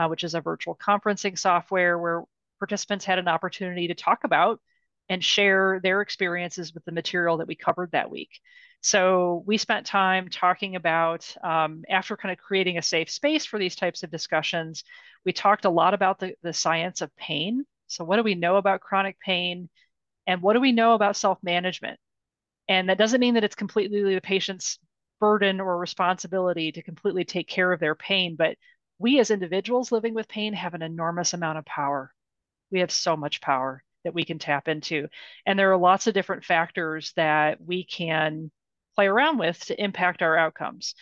which is a virtual conferencing software where participants had an opportunity to talk about and share their experiences with the material that we covered that week. So we spent time talking about, after kind of creating a safe space for these types of discussions, we talked a lot about the science of pain. So, what do we know about chronic pain? And what do we know about self management? And that doesn't mean that it's completely the patient's burden or responsibility to completely take care of their pain, but we as individuals living with pain have an enormous amount of power. We have so much power that we can tap into. And there are lots of different factors that we can play around with to impact our outcomes.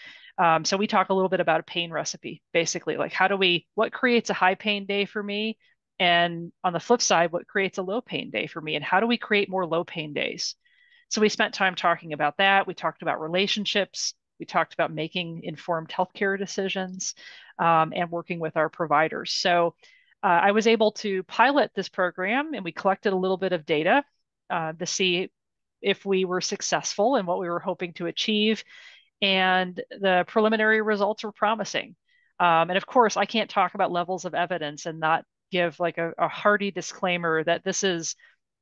So we talk a little bit about a pain recipe, basically, like what creates a high pain day for me? And on the flip side, what creates a low pain day for me? And how do we create more low pain days? So we spent time talking about that. We talked about relationships. We talked about making informed healthcare decisions and working with our providers. So I was able to pilot this program and we collected a little bit of data to see if we were successful in what we were hoping to achieve. And the preliminary results were promising. And of course, I can't talk about levels of evidence and not give like a hearty disclaimer that this is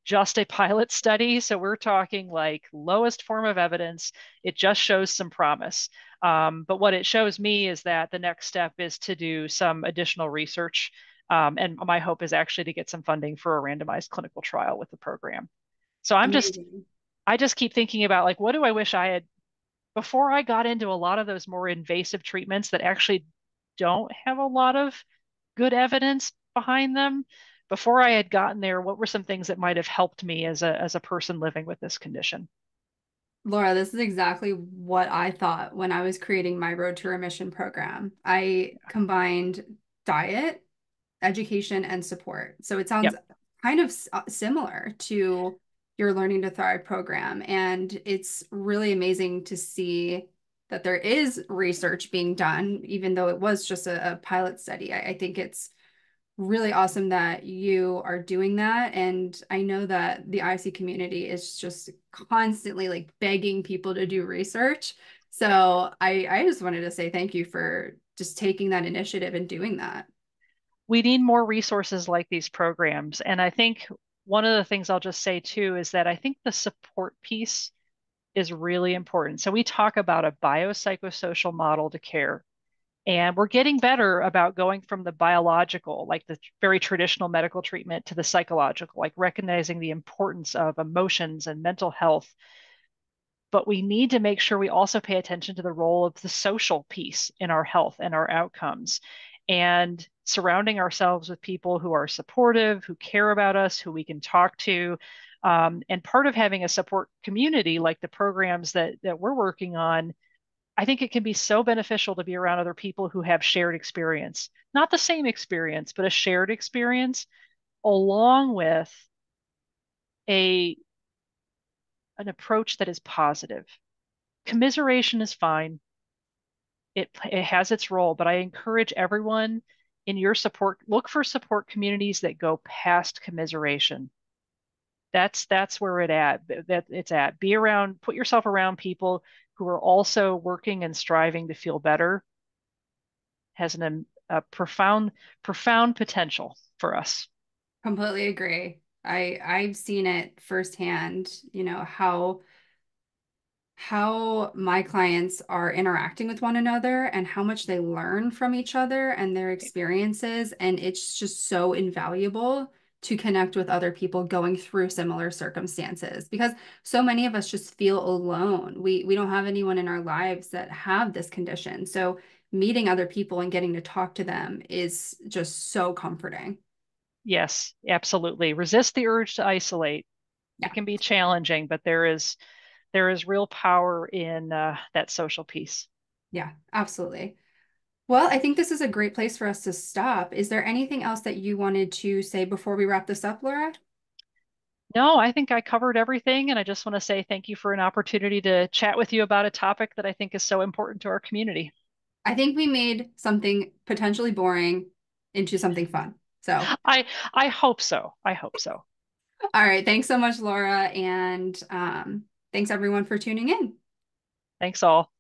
just a pilot study. So we're talking like lowest form of evidence. It just shows some promise. But what it shows me is that the next step is to do some additional research. And my hope is actually to get some funding for a randomized clinical trial with the program. So
Amazing.
I just keep thinking about like, what do I wish I had before I got into a lot of those more invasive treatments that actually don't have a lot of good evidence behind them. Before I had gotten there, what were some things that might have helped me as a person living with this condition?
Laura, this is exactly what I thought when I was creating my Road to Remission program. I combined diet, education, and support. So it sounds
Yep.
kind of similar to your Learning to Thrive program. And it's really amazing to see that there is research being done, even though it was just a pilot study. I think it's really awesome that you are doing that. And I know that the IC community is just constantly like begging people to do research. So I just wanted to say thank you for just taking that initiative and doing that.
We need more resources like these programs. And I think one of the things I'll just say too is that I think the support piece is really important. So we talk about a biopsychosocial model to care. And we're getting better about going from the biological, like the very traditional medical treatment, to the psychological, like recognizing the importance of emotions and mental health. but we need to make sure we also pay attention to the role of the social piece in our health and our outcomes, and surrounding ourselves with people who are supportive, who care about us, who we can talk to. And part of having a support community like the programs that we're working on, I think it can be so beneficial to be around other people who have shared experience, not the same experience, but a shared experience, along with a an approach that is positive. Commiseration is fine. It has its role, but I encourage everyone in your support, look for support communities that go past commiseration. That's where it's at. Be around, put yourself around people who are also working and striving to feel better. Has a profound potential for us.
Completely agree. I've seen it firsthand, how my clients are interacting with one another and how much they learn from each other and their experiences. And it's just so invaluable to connect with other people going through similar circumstances because so many of us just feel alone. We don't have anyone in our lives that have this condition. So meeting other people and getting to talk to them is just so comforting.
Yes, absolutely. Resist the urge to isolate. It
Yeah,
can be challenging, but there is real power in that social piece.
yeah, absolutely. Well, I think this is a great place for us to stop. Is there anything else that you wanted to say before we wrap this up, Laura?
No, I think I covered everything, and I just want to say thank you for an opportunity to chat with you about a topic that I think is so important to our community.
I think we made something potentially boring into something fun. So,
I I hope so. I hope so.
all right. Thanks so much, Laura. And thanks everyone for tuning in.
Thanks all.